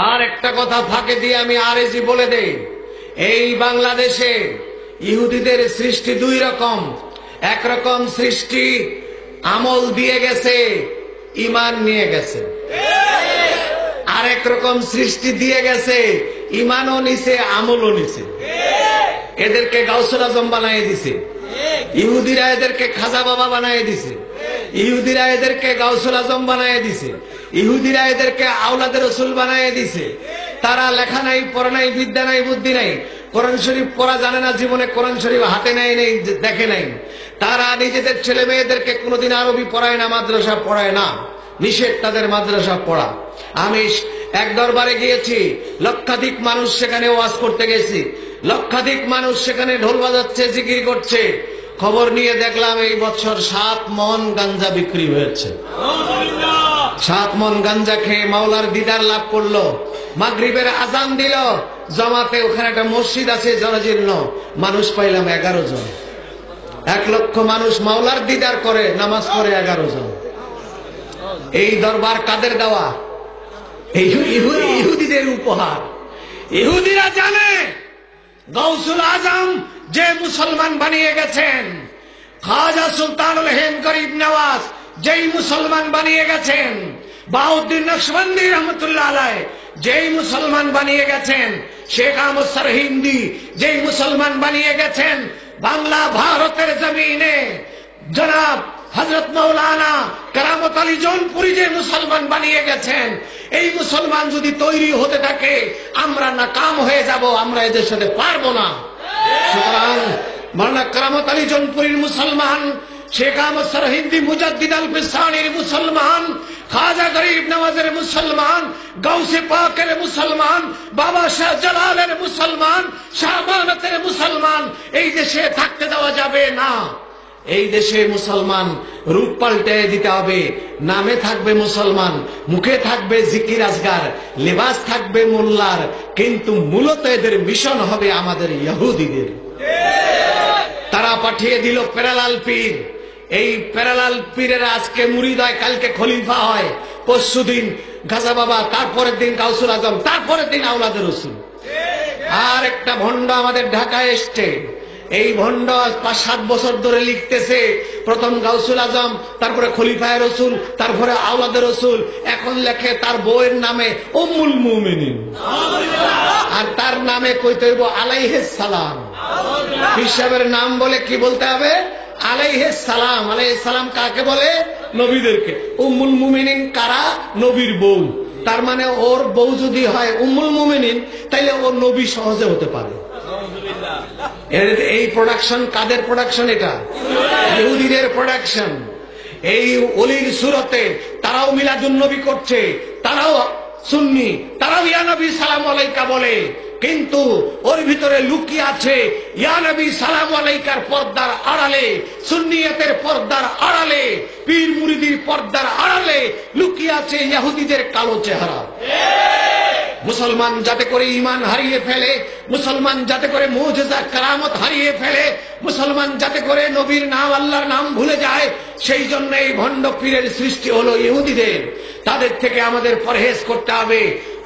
আর একটা কথা ফাঁকে দিয়ে আমি আরএজি বলে দেই, এই বাংলাদেশে ইহুদিদের সৃষ্টি দুই রকম। একরকম সৃষ্টি আমল দিয়ে গেছে, ঈমান নিয়ে গেছে। আরেক রকম সৃষ্টি দিয়ে গেছে, ঈমানও নিছে, আমলও নিছে। এদেরকে গাউসুল আজম বানিয়ে দিছে, ইহুদিরা এদেরকে খাজা বাবা বানিয়ে দিছে, ইহুদিরা এদেরকে গাউসুল আজম বানিয়ে দিছে, ইহুদিরা এদেরকে আওলাদের রসুল বানিয়ে দিছে। তারা লেখা নাই, পড়া নাই, বিদ্যা নাই, বুদ্ধি নাই, কোরআন শরীফ পড়া জানে না, জীবনে কোরআন শরীফ হাতে নেয় নেই, দেখে নাই। তারা নিজেদের ছেলে মেয়েদেরকে কোনোদিন আরবি পড়ায় না, মাদ্রাসা পড়ায় না, নিষেধ তাদের মাদ্রাসা পড়া। আমি এক দরবারে গিয়েছি, লক্ষাধিক মানুষ সেখানে ওয়াজ করতে গেছি, লক্ষাধিক মানুষ সেখানে ঢোল বাজাচ্ছে, জিকির করছে। খবর নিয়ে দেখলাম এই বছর 7 মণ গাঞ্জা বিক্রি হয়েছে। 7 মণ গাঞ্জা খেয়ে মাওলার দিদার লাভ করলো। মাগরিবের আজান দিল, জামাতে ওখানে একটা মসজিদ আছে জরাজীর্ণ, মানুষ পাইলাম 11 জন। 1 লক্ষ মানুষ মাওলার দিদার করে, নামাজ পড়ে 11 জন। এই দরবার কাদের দেওয়া? ইহুদিদের উপহার। ইহুদিরা জানে গাউসুল আজম যে মুসলমান বানিয়ে গেছেন, খাজা সুলতানুল হিন্দ গরিব নওয়াজ যেই মুসলমান বানিয়ে গেছেন, বাউদ্দিন নকশবন্দি রহমতুল্লাহ আলাইহি যেই মুসলমান বানিয়ে গেছেন, শেখ আহমদ সরহিন্দি যেই মুসলমান বানিয়ে গেছেন, বাংলা ভারতের জমিনে জনাব হযরত মাওলানা কারামত আলী জৌনপুরী যে মুসলমান বানিয়ে গেছেন, এই মুসলমান যদি তৈরি হতে থাকে আমরা নাকাম হয়ে যাব, আমরা এদের সাথে পারবো না। সুতরাং মাওলানা কারামত আলী জৌনপুরীর মুসলমান, শেখ আহমদ সরহিন্দি মুজাদ্দিদ আল ফিসানির মুসলমান, খাজা গরিব নওয়াজের মুসলমান, গাউসে পাকের মুসলমান, বাবা শাহ জালালের মুসলমান, শাহবানাতের মুসলমান এই দেশে থাকতে দেওয়া যাবে না। এই দেশে মুসলমান রূপ পাল্টে দিতে হবে। নামে থাকবে মুসলমান, মুখে থাকবে জিকির আজগার, লেবাস থাকবে মোল্লার, কিন্তু মূলত এদের মিশন হবে আমাদের ইহুদিদের। তারা পাঠিয়ে দিল পেরালাল পীর। এই পেরালাল পীরের আজকে মুরিদ হয়, কালকে খলিফা হয়, পরশুদিন গাজা বাবা, তারপরের দিন গাউসুল আজম, তারপরের দিন আওলাদের রসুল। আর একটা ভণ্ড আমাদের ঢাকায় এসছে। এই ভণ্ড 5-7 বছর ধরে লিখতেছে, প্রথম গাউসুল আজম, তারপরে খলিফায়ে রসুল, তারপরে আওলাদের রসুল। এখন লেখে তার বউয়ের নামে উম্মুল মুমিনিন, আর তার নামে কইতে হইব আলাইহিস সালাম। হিসাবের নাম বলে কি বলতে হবে? আলাইহিস সালাম। আলাইহিস সালাম কাকে বলে? নবীদেরকে। উম্মুল মুমিনিন কারা? নবীর বউ। তার মানে ওর বউ যদি হয় উম্মুল মুমিনিন, তাইলে ওর নবী সহজে হতে পারে। এই প্রোডাকশন কাদের প্রোডাকশন? এটা ইহুদিদের প্রোডাকশন। এই ওলির সুরতে তারাও মিলাদুন নবী করছে, তারাও সুন্নি, তারাও ইয়া নবী সালাম আলাইকা বলে, কিন্তু ওর ভিতরে লুকিয়ে আছে ইয়া নবী সালাম আলাইকার পর্দার আড়ালে, সুন্নিয়তের পর্দার আড়ালে, পীর মুরিদির পর্দার আড়ালে লুকিয়ে আছে ইহুদিদের কালো চেহারা। মুসলমান যাতে করে ঈমান হারিয়ে ফেলে, মুসলমান যাতে করে মুজিজা কারামত হারিয়ে ফেলে, মুসলমান যাতে করে নবীর নাম, আল্লাহর নাম ভুলে যায়, সেই জন্য এই ভণ্ড পীরের সৃষ্টি হলো ইহুদিদের। তাদের থেকে আমাদের পরহেজ করতে হবে।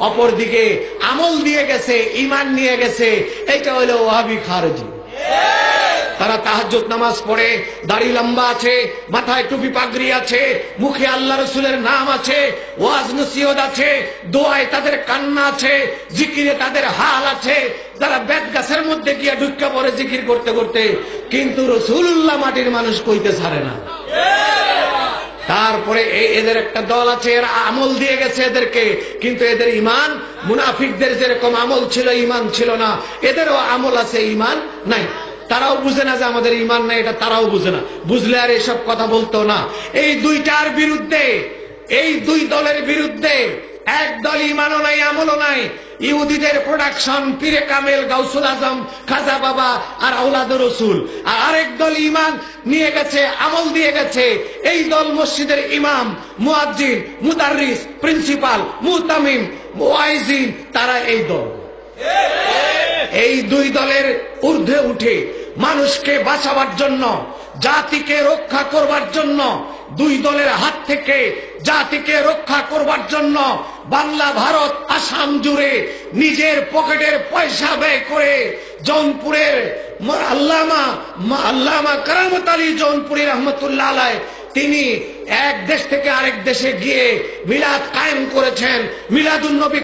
অপরদিকে আমল দিয়ে গেছে, ঈমান নিয়ে গেছে, এটা হলো ওয়াহাবি খারজি। তারা তাহাজ্জুদ নামাজ পড়ে, দাড়ি লম্বা আছে, মাথায় টুপি পাগড়ি আছে, মুখে আল্লাহ রসুলের নাম আছে, ওয়াজ নসিহত আছে, দোয়ায় তাদের কান্না আছে, জিকিরে তাদের হাল আছে। তারা বেত গাছের মধ্যে গিয়ে ঢুকে পড়ে জিকির করতে করতে, কিন্তু রাসূলুল্লাহ মাটির মানুষ কইতে ছাড়ে না। তারপরে এদের একটা দল আছে, এরা আমল দিয়ে গেছে এদেরকে, কিন্তু এদের ঈমান মুনাফিকদের যেরকম আমল ছিল, ঈমান ছিল না, এদেরও আমল আছে, ঈমান নাই। তারাও বুঝে না যে আমাদের ঈমান নাই, এটা তারাও বুঝে না। বুঝলে আর এসব কথা বলতো না। এই দুইটার বিরুদ্ধে, এই দুই দলের বিরুদ্ধে, এক দল ঈমানও নাই, আমলও নাই, ইহুদিদের প্রোডাকশন, পীরে কামেল, গাউসুল আজম, খাজা বাবা আর আওলাদুর রসুল। আর আরেক দল ঈমান নিয়ে গেছে, আমল দিয়ে গেছে। এই দল মসজিদের ইমাম, মুয়াজ্জিন, মুদাররিস, প্রিন্সিপাল, মুতামিম, ওয়াইজিন, তারা এই দল। এই দুই দলের ঊর্ধ্বে উঠে মানুষকে বাঁচাবার জন্য, জাতিকে রক্ষা করবার জন্য দুই দলের হাত থেকে জাতিকে রক্ষা করবার জন্য বাংলা, ভারত, আসাম জুড়ে নিজের পকেটের পয়সা ব্যয় করে জৌনপুরের আল্লামা কারামত আলী জৌনপুরী রহমতুল্লাহ আলাইহ তিনি এক দেশ থেকে আরেক দেশে গিয়ে মিলাদ কায়েম করেছেন, মিলাদুন নবী